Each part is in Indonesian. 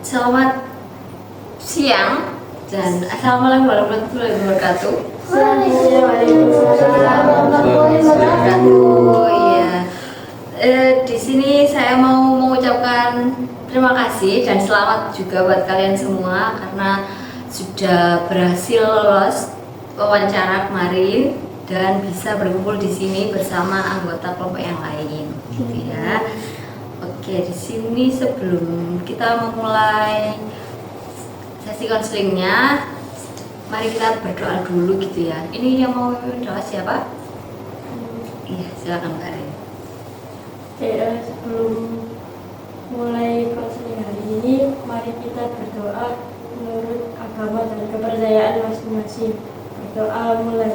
Selamat siang dan assalamualaikum warahmatullahi wabarakatuh. Waalaikumsalam warahmatullahi wabarakatuh. Iya, di sini saya mau mengucapkan terima kasih dan selamat juga buat kalian semua karena sudah berhasil lolos wawancara kemarin dan bisa berkumpul di sini bersama anggota kelompok yang lain, gitu ya. Oke, di sini sebelum kita memulai sesi konselingnya, mari kita berdoa dulu gitu ya. Ini yang mau doa siapa? Iya, silakan Mbak Rin. Sebelum mulai konseling hari ini, mari kita berdoa menurut agama dan kepercayaan masing-masing. Berdoa mulai.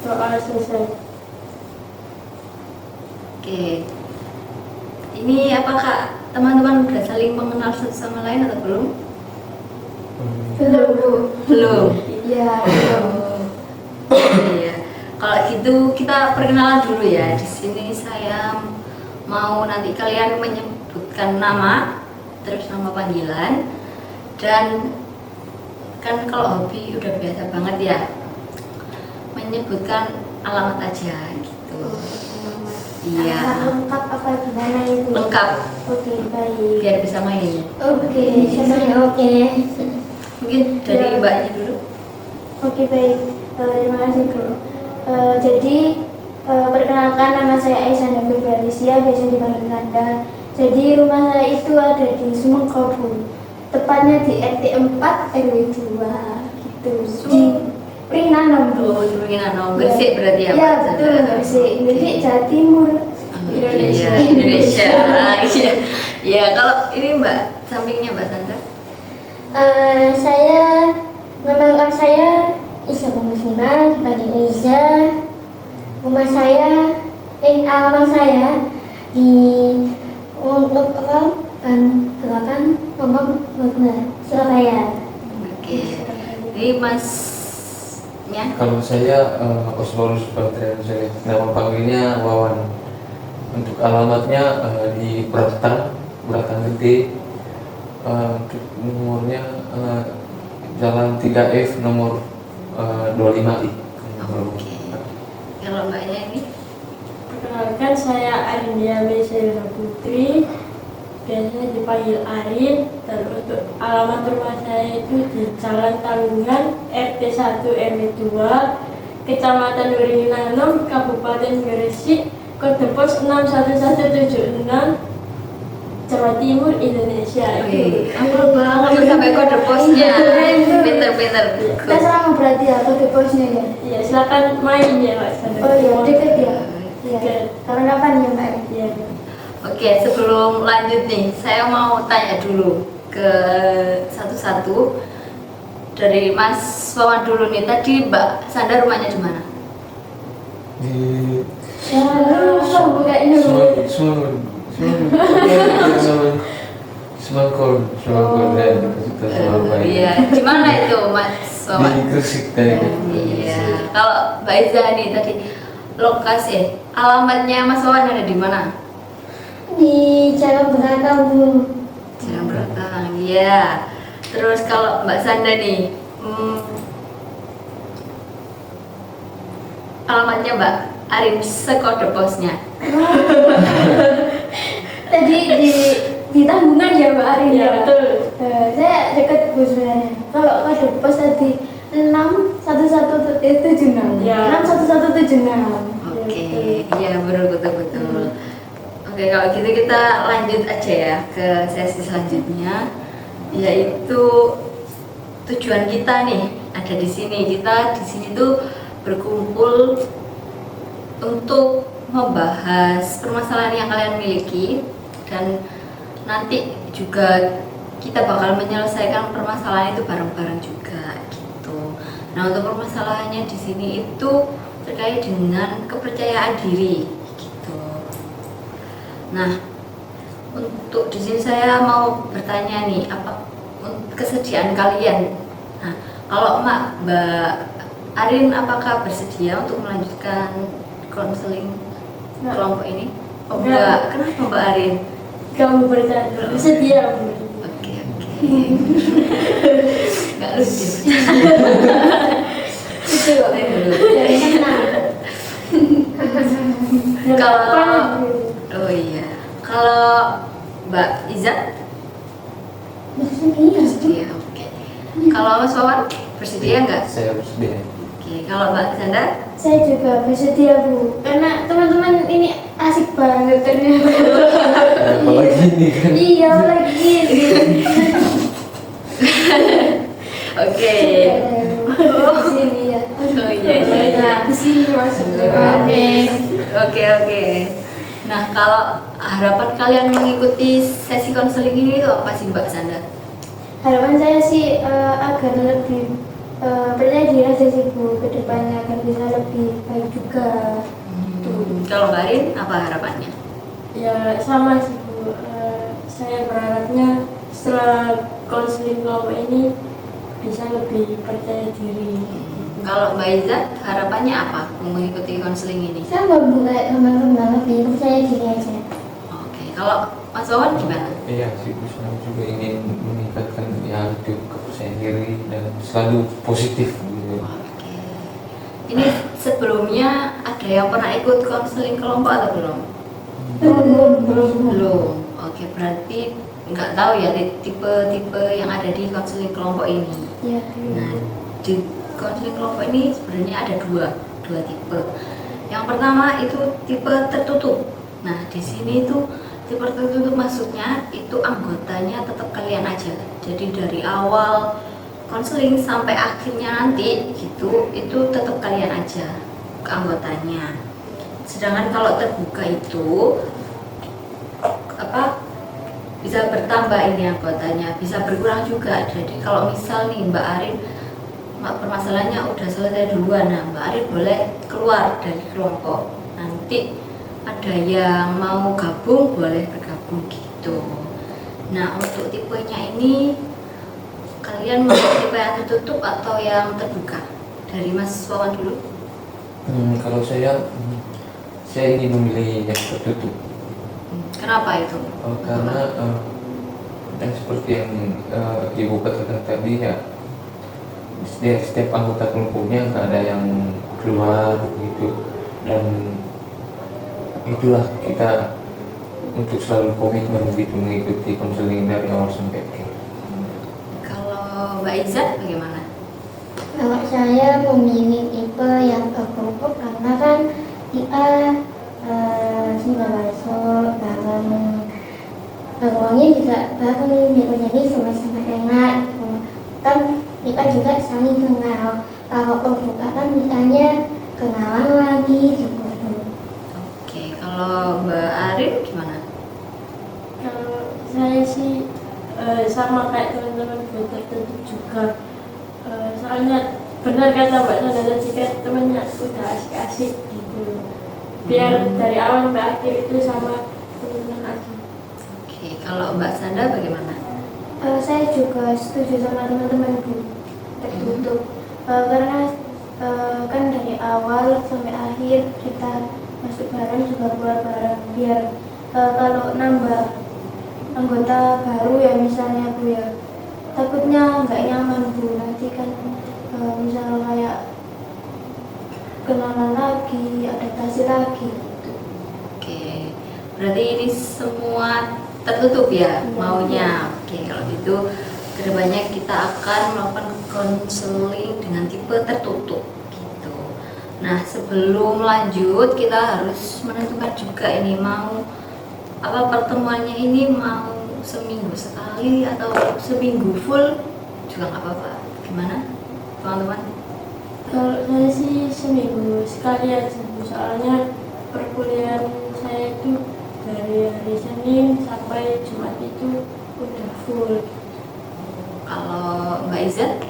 Doa selesai. Oke. Ini apakah teman-teman sudah saling mengenal satu sama lain atau belum? Belum, Bu. Belum. Iya, belum. Iya. Kalau gitu kita perkenalan dulu ya. Di sini saya mau nanti kalian menyebutkan nama, terus nama panggilan, dan kan kalau hobi udah biasa banget ya, menyebutkan alamat aja gitu. Iya. Lengkap apa gimana itu? Lengkap. Oke, baik. Biar bisa main. Oke, sebenarnya oke. Mungkin dari Mbaknya dulu. Oke, baik. Terima kasih, Bro. Jadi, perkenalkan nama saya Aisyah Nabil Berisia, biasa dipanggil Nanda. Jadi, rumah saya itu ada di Sumengkobu, tepatnya di RT 4 RW 2 gitu. Di Pringanom. Oh, Suriname, Gresik berarti ya? Iya, Mbak? betul, Gresik. Gresik, Jawa Timur. Iya, Indonesia. Iya. Iya, kalau ini Mbak, sampingnya Mbak Sandra. Saya, nama lengkap saya Isa Muslimah, dipanggil Iza. Rumah saya, alamat saya di untuk Gerakan Ngomong Benar, Surabaya. Oke. Ini Masnya? Kalau saya Oswalus Batrian Saleh, nama panggilnya Wawan. Untuk alamatnya di Beratang Gede. Untuk nomornya Jalan 3F nomor 25I. Oke. Kalau Mbaknya ini? Perkenalkan, saya Arindia Meselina Putri, biasanya dipanggil Arin. Dan untuk alamat rumah saya itu di Jalan Tanggungan RT 1 RW 2 Kecamatan Waringin, Kabupaten Gresik, kode pos 61176, Jawa Timur, Indonesia. Wih, hafal banget sampai kode posnya. Pinter-pinter. Kita sama berarti ya kode posnya ya. Iya, silakan main ya, Pak. Oh iya, deket ya. Iya. Kapan-kapan ya, Mbak? Iya. Oke, sebelum lanjut nih, saya mau tanya dulu ke satu-satu. Dari Mas Wawan dulu nih, tadi Mbak Sandra rumahnya di mana? Di Semangkol dan kita Surabaya. Iya, di mana itu Mas Wawan? Di Gresik tadi. Iya, kalau Mbak Iza nih tadi lokasi, alamatnya Mas Wawan ada di mana? Di Jalan Beratang, Bu. Jalan Beratang, iya. Terus kalau Mbak Sanda nih, alamatnya Mbak Arin sekode posnya. Tadi di Tanggungan ya, Mbak Arin Iya, ya. betul. Saya dekat Bu sebenarnya. Kalau kode pos tadi 61176. Ya. 61176. Oke, iya betul. Oke, kalau gitu kita lanjut aja ya ke sesi selanjutnya, yaitu tujuan kita nih ada di sini. Kita di sini tuh berkumpul untuk membahas permasalahan yang kalian miliki dan nanti juga kita bakal menyelesaikan permasalahan itu bareng-bareng juga gitu. Nah, untuk permasalahannya di sini itu terkait dengan kepercayaan diri gitu. Nah, untuk di sini saya mau bertanya nih, apa kesediaan kalian? Nah, kalau Mbak Arin, apakah bersedia untuk melanjutkan konseling kelompok ini? Oh Enggak. enggak, kenapa Mbak Arin? Kamu bercanda, sedia. Oke. Enggak lucu. Itu kok. Dari senang. Oh iya, kalau Mbak Iza Bersedia. bersedia, oke. Kalau Mas Wawan bersedia nggak? Saya bersedia. Oke, kalau Mbak Sandra? Saya juga bersedia Bu, karena teman-teman ini asik banget ternyata. Apalagi ini kan. Iya lagi. Oke. Sini ya. Oh iya. Di sini masuk. Oke. Nah, kalau harapan kalian mengikuti sesi konseling ini itu apa sih Mbak Sandra? Harapan saya sih agar lebih percaya diri aja sih Bu, ke depannya agar bisa lebih baik juga. Kalau Mbak Arin, apa harapannya? Ya sama sih Bu. Saya berharapnya setelah konseling kelompok ini bisa lebih percaya diri. Kalau Mbak Iza, harapannya apa mengikuti konseling ini? Sama Bu, kayak teman-teman lebih percaya diri aja. Oke, kalau Mas Wawan gimana? Iya sih, saya juga ingin meningkatkan ya itu kepercayaan diri dan selalu positif gitu. Oke. Ini sebelumnya ada yang pernah ikut konseling kelompok atau belum? Belum. Oke, berarti nggak tahu ya tipe-tipe yang ada di konseling kelompok ini. Iya. Nah, di konseling kelompok ini sebenarnya ada dua tipe. Yang pertama itu tipe tertutup. Nah, di sini itu tipe tertutup maksudnya itu anggotanya tetap kalian aja. Jadi dari awal konseling sampai akhirnya nanti gitu itu tetap kalian aja ke anggotanya. Sedangkan kalau terbuka itu bisa bertambah ini anggotanya, bisa berkurang juga. Jadi kalau misal nih Mbak Arin permasalahannya udah selesai duluan, nah Mbak Arin boleh keluar dari kelompok. Nanti ada yang mau gabung boleh bergabung gitu. Nah, untuk tipenya ini kalian mau tipe yang tertutup atau yang terbuka? Dari Mas Wawan dulu. Kalau saya ingin memilih yang tertutup. Kenapa itu? Karena yang seperti yang Ibu katakan tadi ya, setiap anggota kelompoknya nggak ada yang keluar gitu, dan itulah kita untuk selalu komitmen gitu mengikuti konseling dari awal sampai akhir. Kalau Mbak Iza bagaimana? Kalau saya memilih tipe yang tertutup karena kan dia sudah masuk bareng, uangnya juga bareng, jadi sama-sama enak. Kan kita juga saling kenal. Kalau terbuka kan misalnya kenalan lagi gitu. Oke, kalau Mbak Arin gimana? Kalau saya sih sama kayak teman-teman Bu, tertutup juga. Soalnya benar kata Mbak Sandra tadi kan temennya udah asik-asik gitu. Biar dari awal sampai akhir itu sama teman-teman aja. Oke, kalau Mbak Sandra bagaimana? Saya juga setuju sama teman-teman Bu, tertutup. Karena kan dari awal sampai akhir kita masuk bareng juga keluar bareng. Biar kalau nambah anggota baru ya misalnya Bu ya, takutnya nggak nyaman Bu, nanti kan misal kayak kenalan lagi, adaptasi lagi gitu. Oke, berarti ini semua tertutup ya maunya. Oke, kalau gitu kedepannya kita akan melakukan konseling dengan tipe tertutup gitu. Nah, sebelum lanjut kita harus menentukan juga ini mau apa pertemuannya ini mau seminggu sekali atau seminggu full juga nggak apa-apa. Gimana teman-teman? Kalau saya sih seminggu sekali aja Bu, soalnya perkuliahan saya itu dari hari Senin sampai Jumat itu udah full. Kalau Mbak Iza?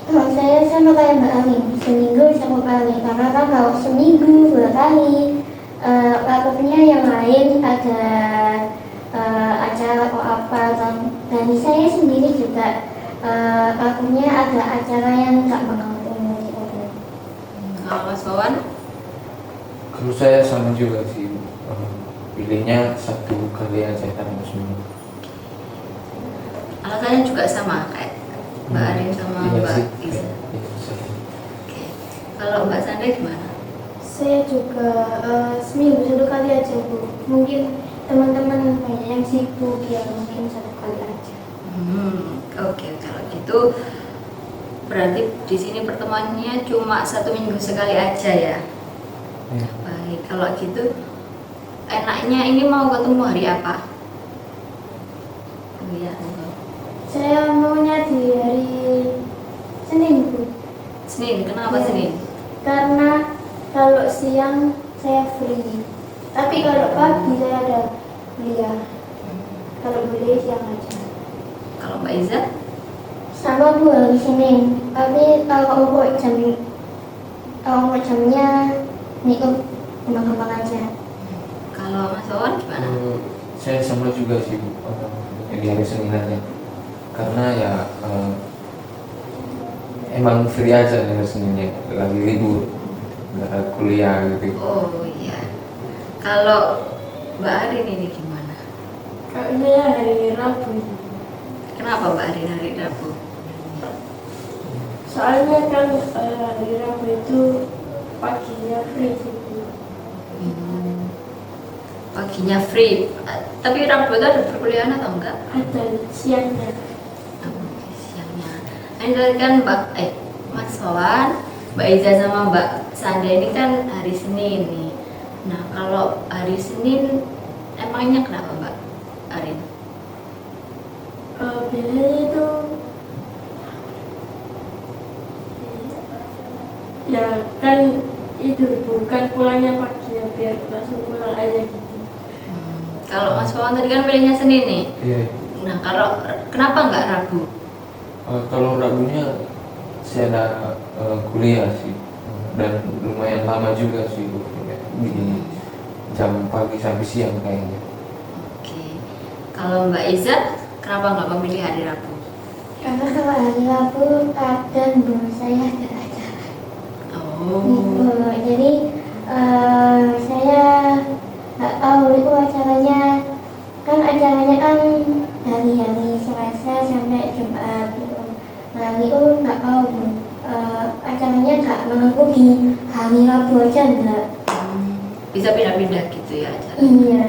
Kalau saya sama kayak Mbak Arin, seminggu satu kali. Karena kan kalau seminggu 2 kali, takutnya yang lain ada acara atau apa kan. Dan saya sendiri juga takutnya ada acara yang nggak mengatur. Kalau Mas Wawan? Kalau saya sama juga sih, pilihnya 1 kali aja dalam seminggu. Alasannya juga sama kayak Mbak Arin sama Iya Mbak sih. Iza. Iya, saya. Oke. Kalau Mbak Sandra gimana? Saya juga seminggu 1 kali aja Bu. Mungkin teman-teman banyak yang sibuk ya mungkin 1 kali aja. Oke, kalau gitu berarti di sini pertemuannya cuma 1 minggu sekali aja ya. Iya. Baik, kalau gitu enaknya ini mau ketemu hari apa? Oh iya, Saya maunya di hari Senin Bu. Senin. Kenapa Iya. Senin? Karena kalau siang saya free. Tapi kalau pagi saya ada kuliah. Kalau boleh siang aja. Kalau Mbak Iza? Sama Bu hari Senin. Tapi kalau untuk jamnya ngikut kembang-kembang aja. Kalau Mas Wawan gimana? Saya sama juga sih Bu, di hari Senin aja. Karena ya emang free aja hari Seninnya, lagi libur, nggak ada kuliah gitu. Oh iya. Kalau Mbak Arin ini gimana? Kalau saya hari Rabu. Kenapa Mbak Arin hari Rabu? Soalnya kan hari Rabu itu paginya free gitu. Paginya free. Tapi Rabu itu ada perkuliahan atau enggak? Ada siangnya. Siangnya. Ini tadi kan Mas Wawan, Mbak Iza sama Mbak Sandra ini kan hari Senin nih. Nah kalau hari Senin emangnya kenapa Mbak Arin? Biasanya itu ya kan itu bukan pulangnya pagi ya biar langsung pulang aja gitu. Kalau Mas Wawan tadi kan pilihnya Senin nih. Iya. Nah kalau kenapa nggak Rabu? Kalau Rabunya saya ada kuliah sih, dan lumayan lama juga sih Bu, di jam pagi sampai siang kayaknya. Oke. Kalau Mbak Iza kenapa nggak memilih hari Rabu? Karena kalau hari Rabu kadang Bu saya ada acara. Oh. Jadi saya nggak tahu itu acaranya kan hari-hari Selasa sampai Jumat gitu. Nah itu nggak tahu Bu. Acaranya nggak menunggu di hari Rabu aja enggak. Bisa pindah-pindah gitu ya acara. Iya.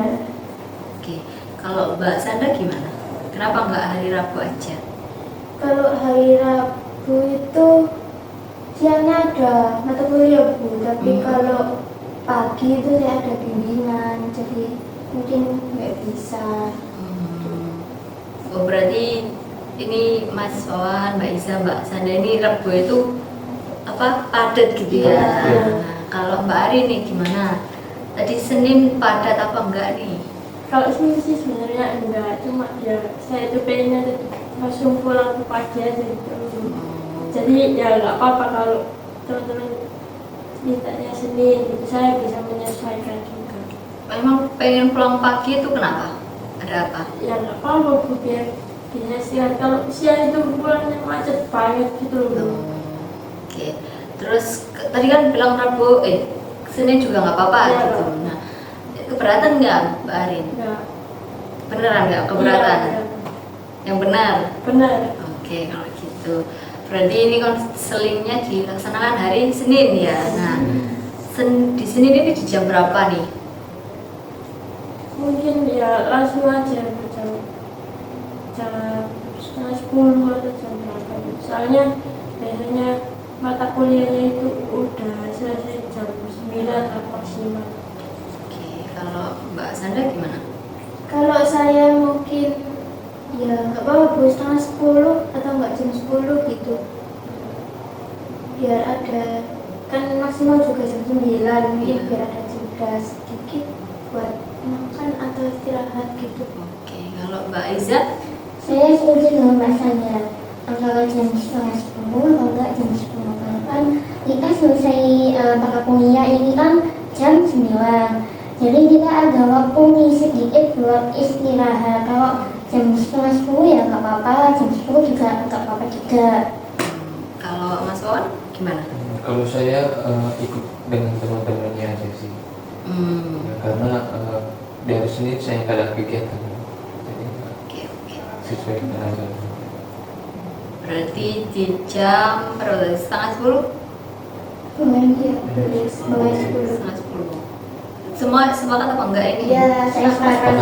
Oke. Kalau Mbak Sandra gimana? Kenapa nggak hari Rabu aja? Kalau hari Rabu itu siangnya ada mata kuliah Bu, tapi kalau pagi itu saya ada bimbingan, jadi mungkin nggak bisa. Oh berarti ini Mas Wawan, Mbak Iza, Mbak Sandra ini Rabu itu apa padat gitu ya? Iya. Nah, kalau Mbak Arin nih gimana? Tadi Senin padat apa enggak nih? Kalau sih sebenarnya enggak, cuma ya saya itu pengennya tuh langsung pulang ke pagi aja gitu. Jadi ya nggak apa-apa kalau teman-teman mintanya Senin gitu, saya bisa menyesuaikan juga. Emang pengen pulang pagi itu kenapa? Ada apa? Ya nggak apa-apa Bu, biar bisa siang. Kalau siang itu pulangnya macet banget gitu loh. Oke. Terus tadi kan bilang Rabu, Senin juga nggak apa-apa Iya, gitu. Mbak. Nah, keberatan nggak Mbak Arin? Nggak. Beneran nggak keberatan? Iya, Yang benar? benar. Oke, kalau gitu. Berarti ini konselingnya dilaksanakan hari Senin ya. Nah, di Senin ini di jam berapa nih? Mungkin ya langsung aja jam 9:30 atau jam berapa gitu. Soalnya biasanya mata kuliahnya itu udah selesai jam 9 atau maksimal. Oke, kalau Mbak Sandra gimana? Kalau saya mungkin ya nggak apa-apa Bu, 9:30 atau nggak jam 10 gitu. Biar ada kan maksimal juga jam 9, mungkin biar ada jeda sedikit buat makan atau istirahat gitu. Oke, kalau Mbak Iza? Saya setuju dengan Mbak Sandra. Kalau jam 9:30 atau enggak jam 10 kan kita selesai para kuliah ini kan jam 9. Jadi kita ada waktu nih sedikit buat istirahat. Kalau jam 9:30 ya nggak apa-apa, jam 10 juga nggak apa-apa juga. Kalau Mas Wawan gimana? Kalau saya ikut dengan teman-temannya aja sih, Ya, karena dari sini saya nggak ada kegiatan, jadi Oke, oke. sesuai dengan aja. Berarti di jam berapa tadi? Setengah 10? Lumayan ya, tulis bawah 10. Setengah 10. Semua sepakat apa enggak ini? Ya, saya sepakat.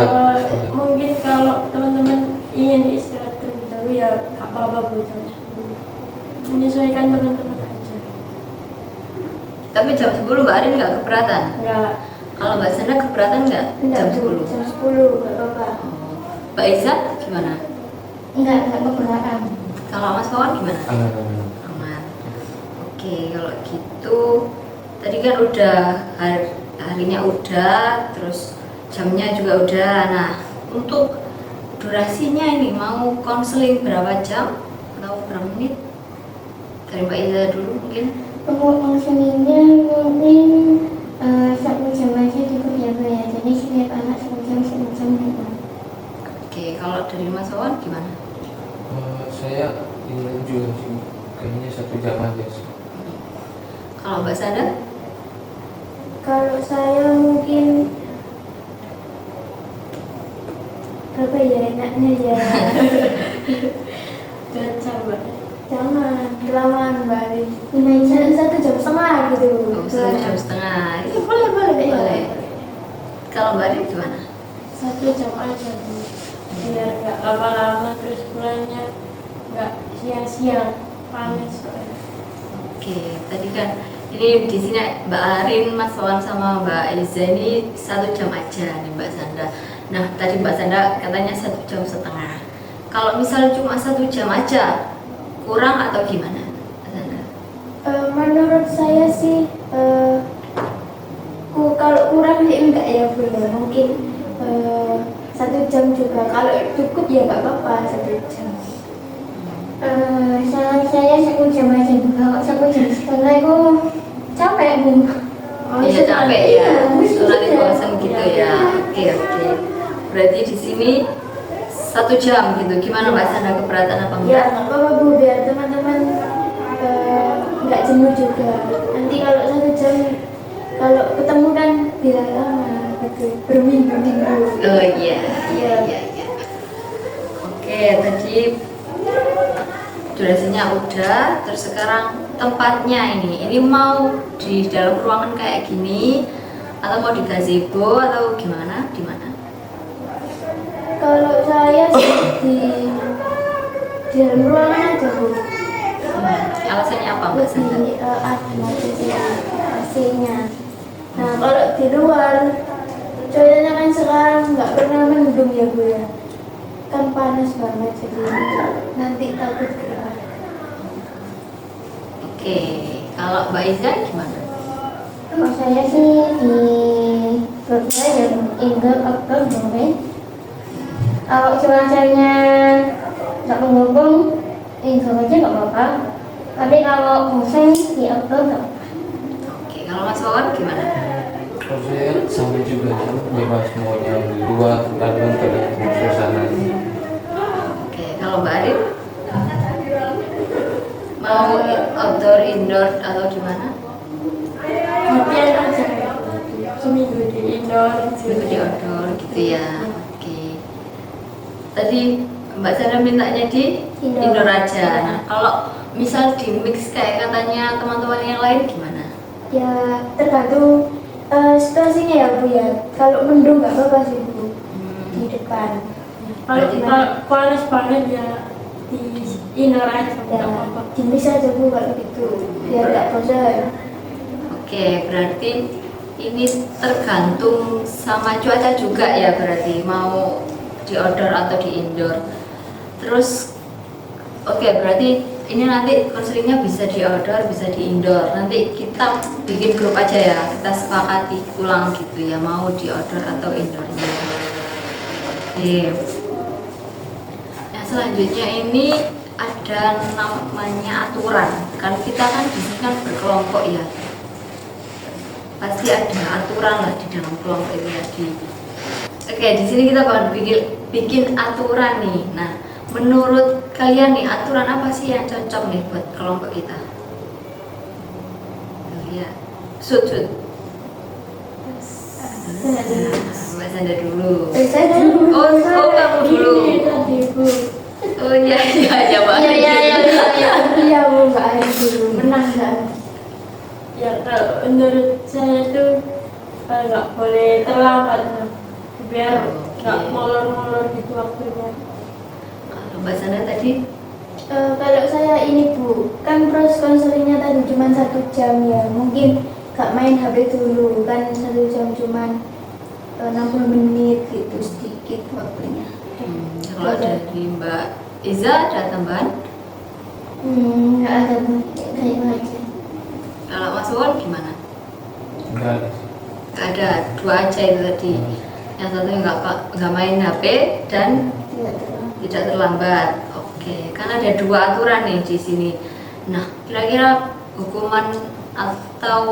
Mungkin kalau teman-teman ingin istirahat terlebih dahulu ya nggak apa-apa Bu, jam 10. Menyesuaikan teman-teman aja. Tapi jam 10 Mbak Arin nggak keberatan? Nggak. Kalau Mbak Sanda keberatan nggak jam 10? Jam 10, nggak apa-apa. Mbak Iza gimana? Enggak keberatan. Kalau Mas Wawan gimana? Aman. Aman. Oke, kalau gitu tadi kan udah harinya udah, terus jamnya juga udah. Nah, untuk durasinya ini mau konseling berapa jam atau berapa menit? Dari Mbak Iza dulu mungkin. Konselingnya mungkin 1 jam aja cukup ya Bu ya. Jadi setiap anak 1 jam gitu. Oke, kalau dari Mas Wawan gimana? Saya ingin juga sih, kayaknya 1 jam aja sih. Kalau Mbak Sanda? Kalau saya mungkin apa ya enaknya ya. Dan sama. Jangan kelamaan Mbak Arin. Lumayan 1,5 jam gitu. Oh, 1,5 jam. Boleh. Boleh. Kalau Mbak Arin gimana? 1 jam aja Bu. Biar nggak lama-lama terus pulangnya nggak siang-siang panas soalnya. Oke, tadi kan ini di sini Mbak Arin, Mas Wawan sama Mbak Iza ini 1 jam aja nih Mbak Sanda. Nah, tadi Mbak Sanda katanya 1,5 jam. Kalau misal cuma 1 jam aja, kurang atau gimana, Mbak Sanda? Menurut saya sih kalau kurang sih enggak ya Bu ya. Mungkin 1 jam juga. Kalau cukup ya nggak apa-apa 1 jam. Saran saya 1 jam aja Bu. Kalau 1,5 jam itu capek Bu. Iya capek ya, nanti Iya. bosan gitu ya. Oke. Berarti di sini 1 jam gitu. Gimana Mbak Sanda, keberatan apa Ya enggak? nggak apa-apa Bu, biar teman-teman nggak jenuh juga. Nanti kalau 1 jam kalau ketemu kan tidak lama gitu, berminggu-minggu. Oh iya. Oke, tadi durasinya udah, terus sekarang tempatnya ini mau di dalam ruangan kayak gini atau mau di gazebo atau gimana? Di mana? Kalau saya sih di dalam ruangan aja Bu. Alasannya apa Mbak Sanda? Lebih adem aja sih AC-nya. Nah kalau di luar cuacanya kan sekarang nggak pernah mendung ya Bu ya. Kan panas banget jadi nanti takut gerah. Oke, kalau Mbak Iza gimana? Kalau saya sih di Jogja yang indoor outdoor boleh. Kalau cuacanya nggak mendukung indoor aja nggak apa-apa. Tapi kalau musim di outdoor nggak apa-apa. Oke, kalau Mas Wawan gimana? Kalau saya sama juga sih, bebas maunya di luar, tergantung suasana. Oke, kalau Mbak Arin? Mau outdoor, indoor atau gimana? Latihan aja seminggu di indoor, Seminggu di outdoor gitu ya. Oke. Tadi Mbak Sandra mintanya di indoor aja. Nah, kalau misal di mix kayak katanya teman-teman yang lain gimana? Ya tergantung situasinya ya Bu ya. Kalau mendung nggak apa-apa sih Bu di depan. Kalau kita panas banget ya di indoor aja nggak Ya apa-apa. dimis aja Bu kalau gitu biar nggak bosan. Oke, berarti ini tergantung sama cuaca juga ya, berarti mau di outdoor atau di indoor. Terus oke, berarti ini nanti konselingnya bisa di outdoor, bisa di indoor. Nanti kita bikin grup aja ya, kita sepakati ulang gitu ya, mau di outdoor atau indoornya. Oke. Nah, selanjutnya ini ada namanya aturan. Kan kita kan di sini kan berkelompok ya. Pasti ada aturan lah di dalam kelompok itu tadi. Oke, di sini kita bakal bikin aturan nih. Nah, menurut kalian nih aturan apa sih yang cocok nih buat kelompok kita? Oh ya, sud. Mbak Sanda dulu. Saya dulu. Oh, kamu dulu. Ini tadi Bu. Oh iya ya Mbak. Iya Bu, Mbak Ayu dulu. Menang nggak? Ya kalau menurut saya tuh nggak boleh terlambat biar nggak molor-molor gitu waktunya. Kalau Mbak Sanda tadi Kalau saya ini Bu, kan proses konselingnya tadi cuma 1 jam ya. Mungkin gak main HP dulu, kan 1 jam cuma 60 menit gitu, sedikit waktunya. kalau dari Mbak Iza ada tambahan? Nggak ada Bu, kayak gitu aja. Kalau Mas Won gimana? Enggak ada sih. Nggak ada, 2 aja itu tadi. Yang satu nggak main HP dan Tidak terlalu. tidak terlambat. Oke, kan ada 2 aturan nih di sini. Nah, kira-kira hukuman atau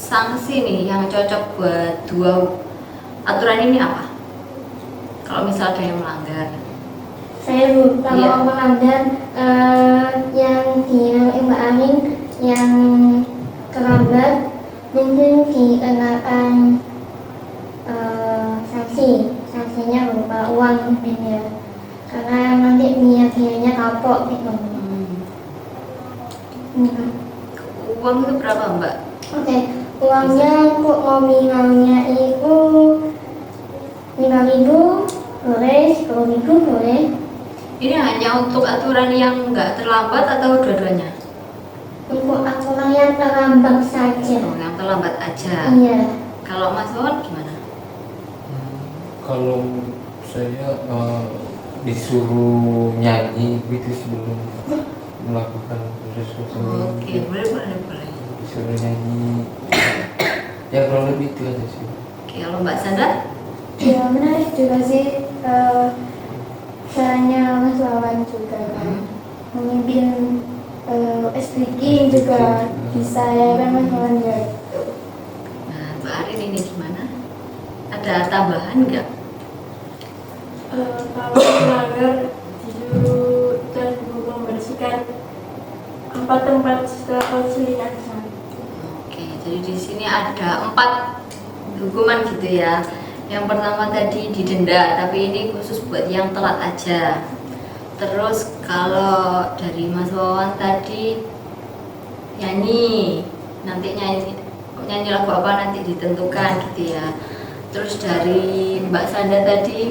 sanksi nih yang cocok buat 2 aturan ini apa? Kalau misal ada yang melanggar. Saya Bu, kalau Iya. melanggar yang di Mbak Amin yang terlambat mungkin dikenakan sanksinya berupa uang mungkin ya, karena nanti biayanya kapok gitu. Uang itu berapa Mbak? Oke, uangnya kok nominalnya itu 5.000 boleh, 10.000 boleh. Ini hanya untuk aturan yang nggak terlambat atau dua-duanya? Untuk aturan yang terlambat saja. Oh, yang terlambat aja. Iya. Kalau Mas Won gimana? Kalau saya disuruh nyanyi gitu sebelum melakukan proses konseling. Oke, boleh. Disuruh nyanyi. Ya kurang lebih itu aja sih. Oke, kalau Mbak Sandra? Ya menarik juga sih caranya Mas Wawan juga kan memimpin speaking juga bisa ya kan Mas Wawan ya. Nah, Mbak Arin ini gimana? Ada tambahan nggak? Kalau melanggar disuruh dan membersihkan tempat setelah konseling aja. Oke, jadi di sini ada 4 hukuman gitu ya. Yang pertama tadi didenda, tapi ini khusus buat yang telat aja. Terus kalau dari Mas Wawan tadi nyanyi, nanti nyanyi lagu apa nanti ditentukan gitu ya. Terus dari Mbak Sanda tadi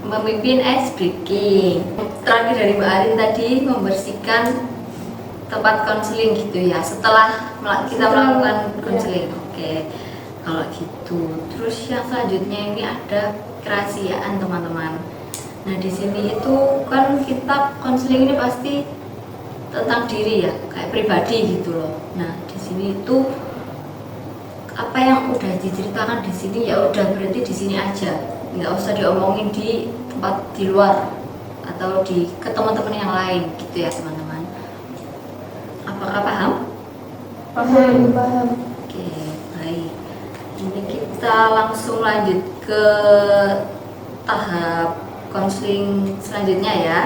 memimpin ice breaking. Terakhir dari Mbak Arin tadi membersihkan tempat konseling gitu ya. Setelah kita melakukan konseling. Oke. Kalau gitu, terus yang selanjutnya ini ada kerahasiaan teman-teman. Nah di sini itu kan kita konseling ini pasti tentang diri ya, kayak pribadi gitu loh. Nah di sini itu apa yang udah diceritakan di sini ya udah berarti di sini aja, nggak usah diomongin di tempat di luar atau ke teman-teman yang lain gitu ya teman-teman. Apakah paham? Paham. Oke, baik. Ini kita langsung lanjut ke tahap konseling selanjutnya ya.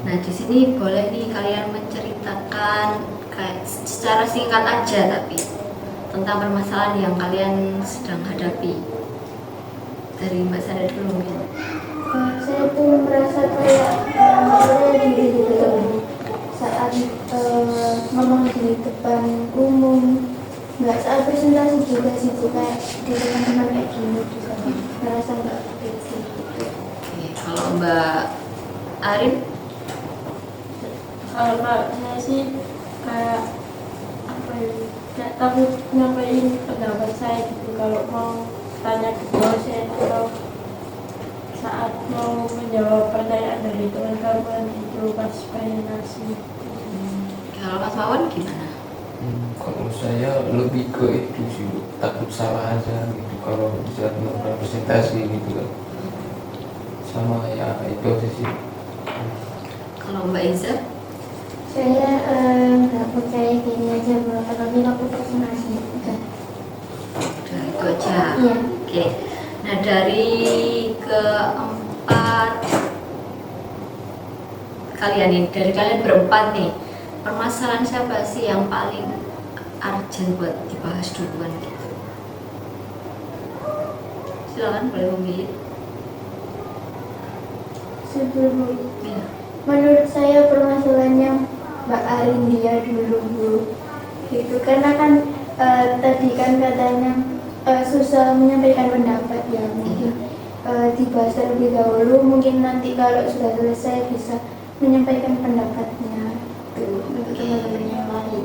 Nah, di sini boleh nih kalian menceritakan kayak secara singkat aja tapi tentang permasalahan yang kalian sedang hadapi. Dari Mbak Sandra dulu mungkin. Saya tuh merasa kayak saya diri gitu saat ngomong di depan umum, nggak saat presentasi juga sih kayak di teman-teman kayak gini juga merasa nggak gitu. Oke, kalau Mbak Arin? Kalau saya sih kayak apa ya, kayak takut nyampaikan pendapat saya gitu kalau mau tanya ke dosen atau saat mau menjawab pertanyaan dari teman-teman itu pas presentasi. Kalau Mas Wawan gimana? Kalau saya lebih ke itu sih, Bu. Takut salah aja gitu kalau bisa melakukan presentasi gitu kan. Sama ya itu aja sih. Kalau Mbak Iza? Saya nggak percaya diri aja apalagi waktu presentasi juga. Udah itu aja. Iya. Oke. Nah, dari keempat kalian ini, dari kalian berempat nih, permasalahan siapa sih yang paling urgent buat dibahas duluan gitu? silakan boleh memilih. Sebelum Iya. menurut saya permasalahannya Mbak Arin dia dulu Bu. Gitu karena kan tadi kan katanya susah menyampaikan pendapat ya mungkin dibahas terlebih dahulu mungkin nanti kalau sudah selesai bisa menyampaikan pendapatnya tuh untuk teman-teman yang lain.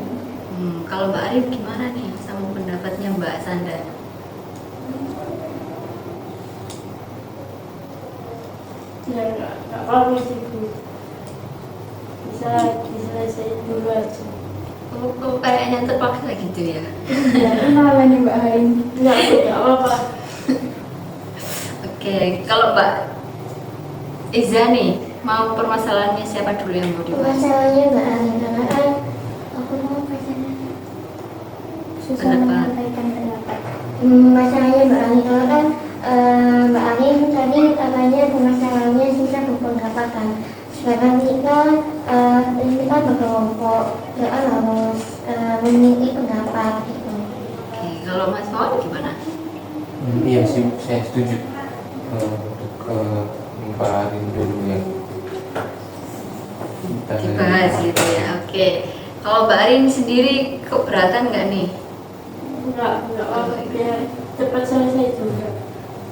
Kalau Mbak Arif gimana nih sama pendapatnya Mbak Sanda? Ya nggak apa-apa sih Bu, bisa diselesaikan dulu aja. Kok kayaknya terpaksa gitu ya? Ya kenapa nih Mbak Arin? Nggak apa-apa. Oke, kalau Mbak Iza nih, mau permasalahannya siapa dulu yang mau dibahas? Masalahnya Mbak Arin karena kan aku mau pasangannya susah Pendapat. menyampaikan pendapat. Masalahnya Mbak Arin karena kan Mbak Arin tadi katanya permasalahannya susah berpendapat. Sedangkan kita berkelompok, kita harus memiliki pendapat gitu. Oke, kalau Mas Wawan gimana? Iya sih, saya setuju untuk Mbak Arin dulu yang kita Dibahas gitu ya. Oke, kalau Mbak Arin sendiri keberatan nggak nih? Nggak apa-apa, biar cepat selesai juga.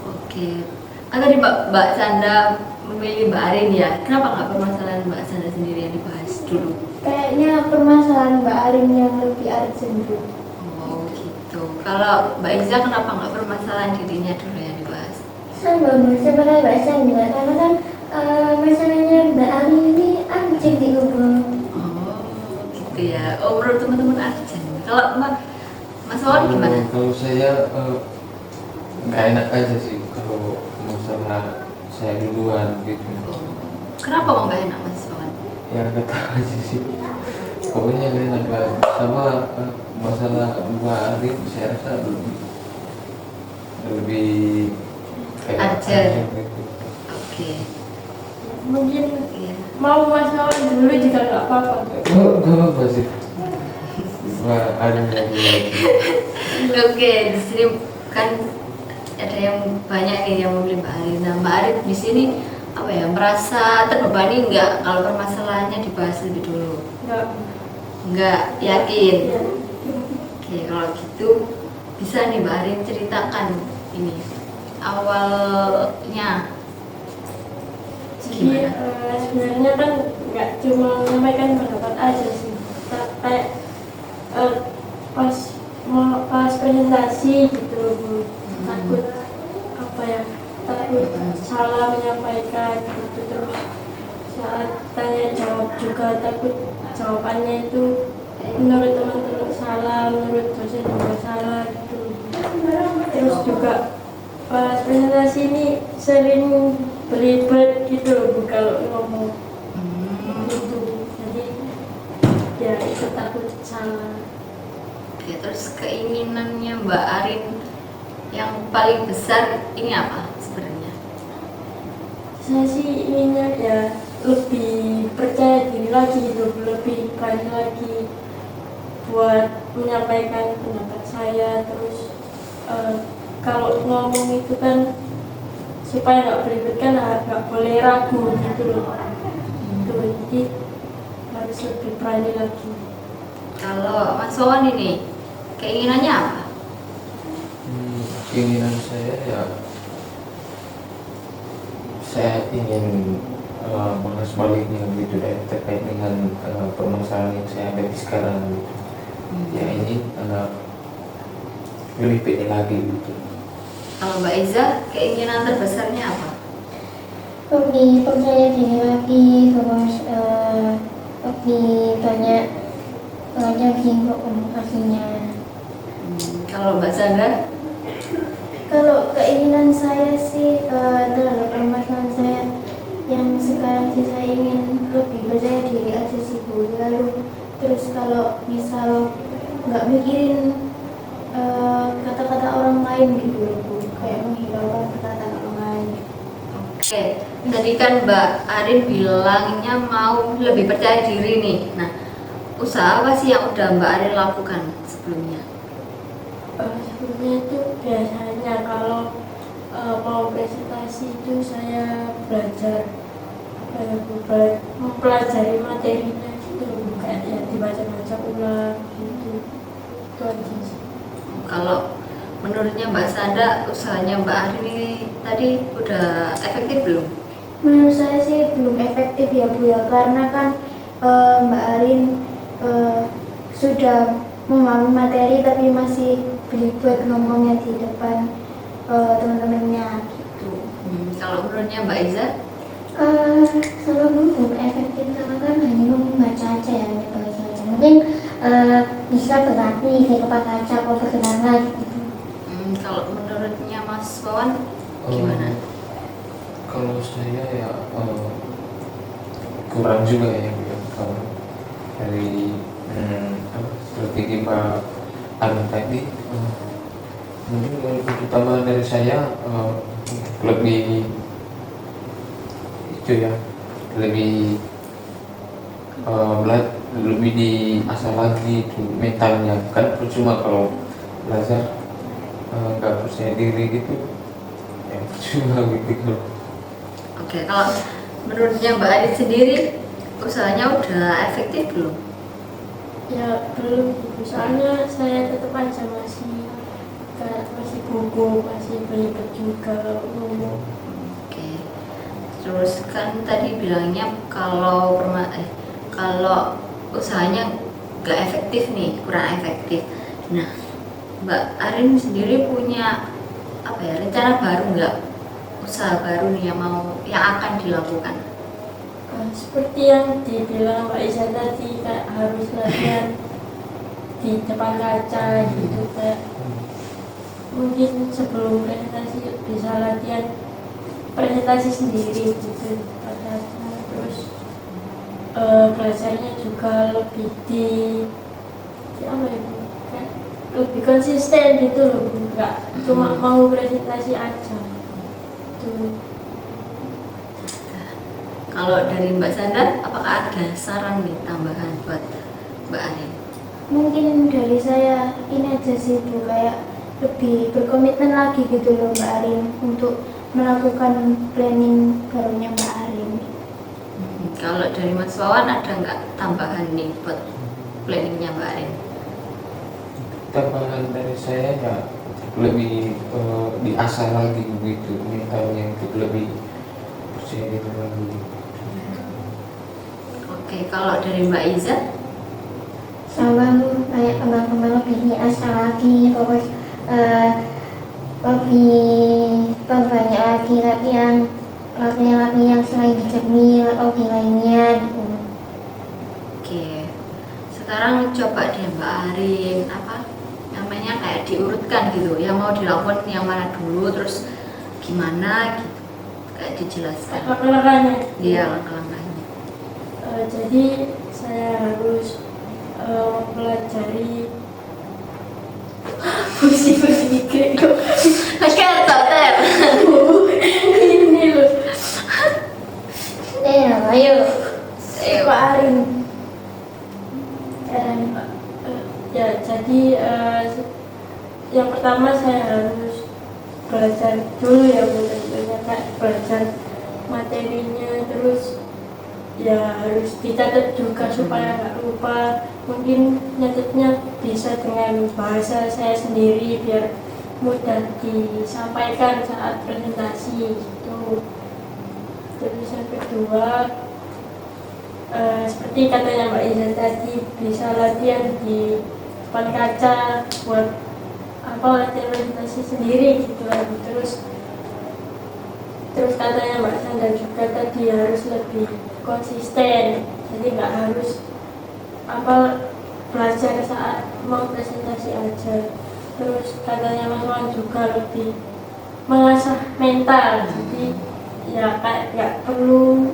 Oke, kan tadi Mbak Sanda memilih Mbak Arin ya. Kenapa nggak permasalahan Mbak Sanda sendiri yang dibahas dulu? Kayaknya permasalahan Mbak Arin yang lebih urgent dulu. Oh gitu. Kalau Mbak Iza kenapa nggak permasalahan dirinya dulu yang dibahas? Sama sebenarnya Mbak Sandra karena kan masalahnya Mbak Arin ini urgent di Google. Oh gitu ya. Oh menurut teman-teman Arjen. Kalau Mas Wawan gimana? Kalau saya nggak enak aja sih kalau masalah saya duluan gitu. Kenapa mau nggak enak Mas Wawan? Ya nggak tahu aja sih. Pokoknya nggak enak lah. Sama masalah Mbak Arin saya rasa lebih kayak Urgent. gitu. Oke. Mungkin Iya. mau masalah dulu juga nggak apa-apa. Gak apa-apa sih. Mbak Arin lagi. Oke, di sini kan ada yang banyak nih yang memilih Mbak Arin. Nah, Mbak Arin di sini apa ya merasa terbebani nggak kalau permasalahannya dibahas lebih dulu? Nggak yakin. Ya. Oke, kalau gitu bisa nih Mbak Arin ceritakan ini awalnya Jadi sebenarnya kan nggak cuma menyampaikan pendapat aja sih, kayak pas presentasi gitu loh Bu. Takut apa ya, takut salah menyampaikan gitu, terus saat tanya jawab juga takut jawabannya itu menurut teman-teman salah, menurut dosen juga salah gitu. Terus juga pas presentasi ini sering beribet gitu loh Bu kalau ngomong gitu, jadi ya itu takut salah. Oke, terus keinginannya Mbak Arin yang paling besar ini apa sebenarnya? Saya sih inginnya ya lebih percaya diri lagi gitu, lebih berani lagi buat menyampaikan pendapat saya. Terus kalau ngomong itu kan supaya nggak beribet kan nggak boleh ragu gitu loh. Jadi harus lebih berani lagi. Kalau Mas Wawan ini keinginannya apa? Keinginan saya ya saya ingin bahas baliknya gitu dan terkait dengan permasalahan yang saya hadapi sekarang gitu. Ya ini lebih pede lagi gitu. Kalau Mbak Iza keinginan terbesarnya apa? Lebih percaya diri lagi, terus lebih banyak belajar di komunikasinya. Kalau Mbak Sandra? Kalau keinginan saya sih terhadap permasalahan saya yang sekarang sih saya ingin lebih percaya diri aja sih Bu. Lalu terus kalau misal nggak mikirin kata-kata orang lain gitu loh Bu, kayak menghiraukan kata-kata orang lain. Oke, tadi kan Mbak Arin bilangnya mau lebih percaya diri nih. Nah, usaha apa sih yang udah Mbak Arin lakukan sebelumnya? Sebelumnya itu biasanya kalau mau presentasi itu saya belajar mempelajari materinya gitu, kayak ya dibaca-baca ulang gitu. Itu aja sih. Kalau menurutnya Mbak Sanda, usahanya Mbak Arin ini tadi udah efektif belum? Menurut saya sih belum efektif ya Bu ya, karena kan Mbak Arin sudah memahami materi tapi masih belibet ngomongnya di depan teman-temannya gitu. Kalau menurutnya Mbak Iza? Kalau belum efektif karena kan hanya membaca aja ya, mungkin bisa berlatih kayak kepak kaca atau perkenalan gitu. Kalau menurutnya Mas Wawan gimana? Kalau saya ya kurang juga ya kalau dari strategi Pak Arin tadi, mungkin untuk tambahan dari saya lebih itu ya, lebih lebih diasah lagi itu mentalnya, kan percuma kalau belajar nggak percaya diri gitu ya, percuma gitu. Oke, kalau menurutnya Mbak Arin sendiri, usahanya udah efektif belum? Ya belum, soalnya saya tetap aja masih gugup, masih belibet juga ngomong. Oke. Terus kan tadi bilangnya kalau kalau usahanya nggak efektif nih, kurang efektif. Nah, Mbak Arin sendiri punya rencana baru nggak? Usaha baru nih yang akan dilakukan? Seperti yang dibilang Mbak Isa tadi, kayak harus latihan di depan kaca gitu, kayak mungkin sebelum presentasi bisa latihan presentasi sendiri gitu di depan kaca. Terus belajarnya juga lebih apa ya, kayak lebih konsisten gitu loh, nggak cuma mau presentasi aja gitu. Kalau dari Mbak Sanda, apakah ada saran nih tambahan buat Mbak Arin? Mungkin dari saya ini aja sih Bu, kayak lebih berkomitmen lagi gitu loh Mbak Arin untuk melakukan planning barunya Mbak Arin. Kalau dari Mas Wawan ada nggak tambahan nih buat planningnya Mbak Arin? Tambahan dari saya ya lebih diasah lagi begitu mentalnya, untuk lebih percaya diri lagi. Oke, kalau dari Mbak Iza? Sama kayak kembang-kembang lebih diasah lagi, fokus lebih banyak lagi latihan yang selain jernih atau di lainnya gitu. Oke, sekarang coba deh Mbak Arin kayak diurutkan gitu, yang mau dilakukan yang mana dulu, terus gimana gitu, kayak dijelaskan. Langkah-langkahnya. Iya, langkah-langkahnya. Jadi saya harus mempelajari fungsi gitu. Oke, total. Ini loh. Ayo Pak Arin. Ya, jadi yang pertama saya harus belajar dulu ya, kayak belajar materinya, terus ya harus dicatat juga supaya nggak lupa. Mungkin nyatetnya bisa dengan bahasa saya sendiri biar mudah disampaikan saat presentasi gitu. Terus yang kedua, seperti katanya Mbak Iza tadi, bisa latihan di depan kaca buat latihan presentasi sendiri gitu lagi. Terus katanya Mbak Sanda juga tadi harus lebih konsisten, jadi nggak harus belajar saat mau presentasi aja. Terus katanya Mas Wan juga lebih mengasah mental, jadi ya kayak nggak perlu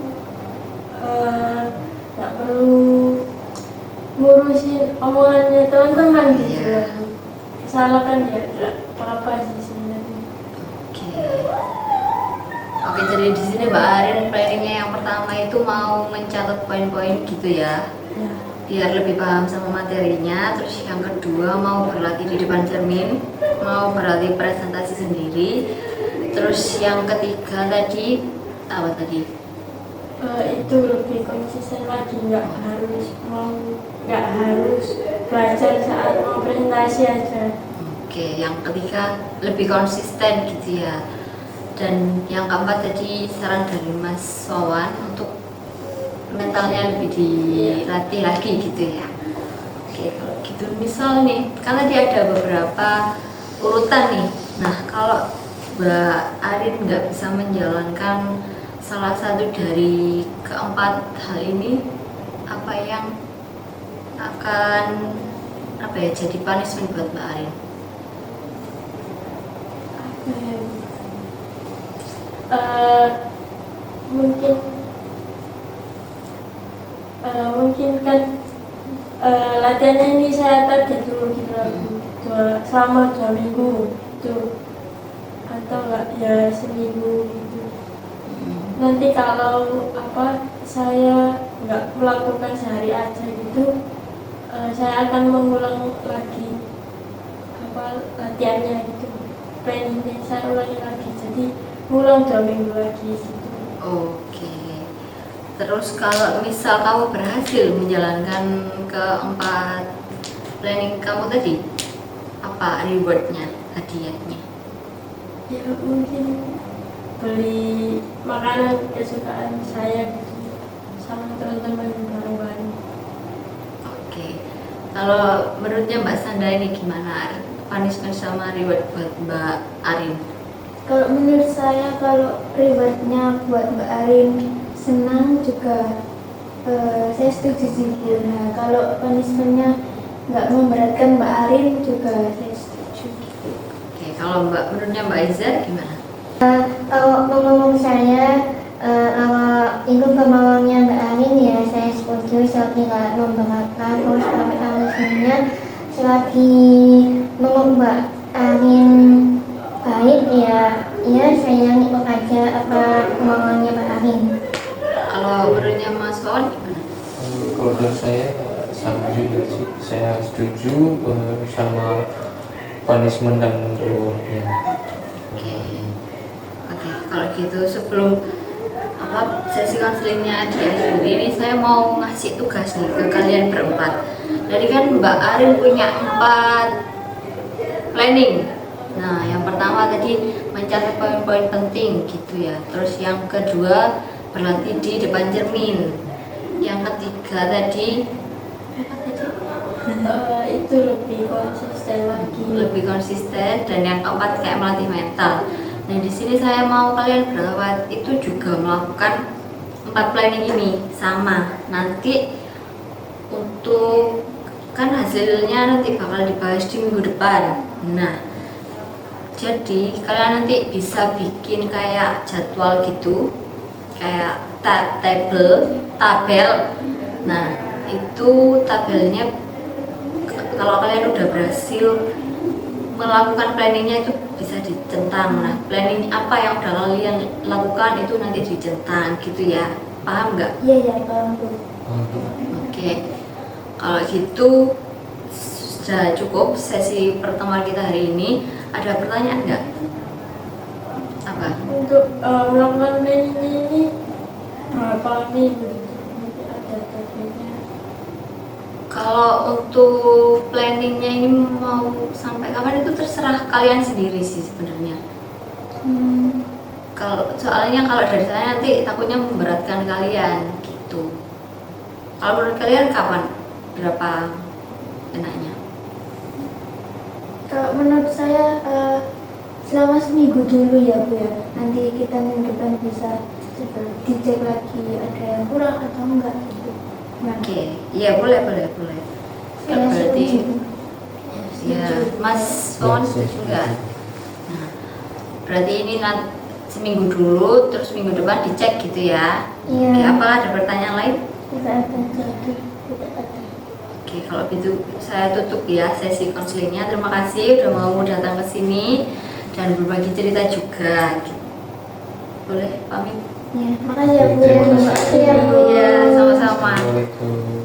ngurusin omongannya teman-teman gitu. Salah kan ya apa sih sebenarnya. Oke, jadi di sini Mbak Arin planningnya yang pertama itu mau mencatat poin-poin gitu ya, biar lebih paham sama materinya. Terus yang kedua mau berlatih di depan cermin, mau berlatih presentasi sendiri. Terus yang ketiga tadi apa tadi? Itu lebih konsisten lagi, nggak harus belajar saat mau presentasi aja. Oke, yang ketiga lebih konsisten gitu ya. Dan yang keempat tadi saran dari Mas Wawan untuk mentalnya lebih dilatih lagi gitu ya. Oke, kalau gitu misal nih, kan tadi ada beberapa urutan nih. Nah, kalau Mbak Arin nggak bisa menjalankan salah satu dari keempat hal ini, apa yang akan jadi punishment buat Mbak Arin? Mungkin kan latihannya ini saya target dulu gitu selama 2 minggu gitu, atau enggak ya seminggu gitu. Nanti kalau saya nggak melakukan sehari aja gitu, saya akan mengulang lagi latihannya gitu, planningnya saya ulangi lagi, jadi ulang 2 minggu lagi gitu. Oke. Terus kalau misal kamu berhasil menjalankan keempat planning kamu tadi, apa rewardnya, hadiahnya? Ya mungkin beli makanan kesukaan saya gitu, sama teman-teman bareng-bareng. Oke. Kalau menurutnya Mbak Sandra ini gimana punishment sama reward buat Mbak Arin? Kalau menurut saya, kalau rewardnya buat Mbak Arin senang juga, saya setuju sih. Nah, kalau punishmentnya nggak memberatkan Mbak Arin juga saya setuju gitu. Oke, kalau menurutnya Mbak Iza gimana? Kalau ngomong saya, kalau itu kemauannya Mbak Arin ya saya setuju, selagi nggak memberatkan. Terus kalau punishmentnya selagi menurut Mbak Arin baik ya saya ngikut aja apa kemauannya Mbak Arin. Kalau menurutnya Mas Wawan gimana? Kalau dari saya sama juga sih, saya setuju sama punishment dan rewardnya. Oke, kalau gitu sebelum sesi konselingnya diakhiri ini, saya mau ngasih tugas nih ke kalian berempat. Jadi kan Mbak Arin punya 4 planning. Nah, yang pertama tadi mencatat poin-poin penting gitu ya. Terus yang kedua berlatih di depan cermin. Yang ketiga tadi Itu lebih konsisten lagi. lebih konsisten, dan yang keempat kayak melatih mental. Nah, di sini saya mau kalian berempat itu juga melakukan 4 planning ini sama. Nanti untuk kan hasilnya nanti bakal dibahas di minggu depan. Nah, jadi kalian nanti bisa bikin kayak jadwal gitu, kayak tabel. Nah, itu tabelnya kalau kalian udah berhasil melakukan planningnya itu bisa dicentang. Nah, planning apa yang udah kalian lakukan itu nanti dicentang gitu ya. Paham nggak? Iya paham Bu. Oke. Kalau gitu sudah cukup sesi pertemuan kita hari ini. Ada pertanyaan nggak? Apa? Untuk melakukan planning ini berapa minggu? Nanti ada targetnya. Kalau untuk planningnya ini mau sampai kapan itu terserah kalian sendiri sih sebenarnya. Soalnya kalau dari saya nanti takutnya memberatkan kalian gitu. Kalau menurut kalian kapan? Berapa enaknya? Kalau menurut saya selama seminggu dulu ya Bu ya. Nanti kita minggu depan bisa dicek lagi ada yang kurang atau enggak gitu. Oke, iya boleh. Saya Berarti setuju. ya Mas Wawan setuju nggak? Nah, berarti ini nanti seminggu dulu, terus minggu depan dicek gitu ya. Iya. Oke, apa ada pertanyaan lain? Tidak ada jadi tidak ada. Oke, kalau gitu saya tutup ya sesi konselingnya. Terima kasih udah mau datang ke sini dan berbagi cerita juga. Boleh pamit? Ya, makasih ya Bu. Terima kasih. Makasih ya Bu. Ya, sama-sama. Assalamualaikum.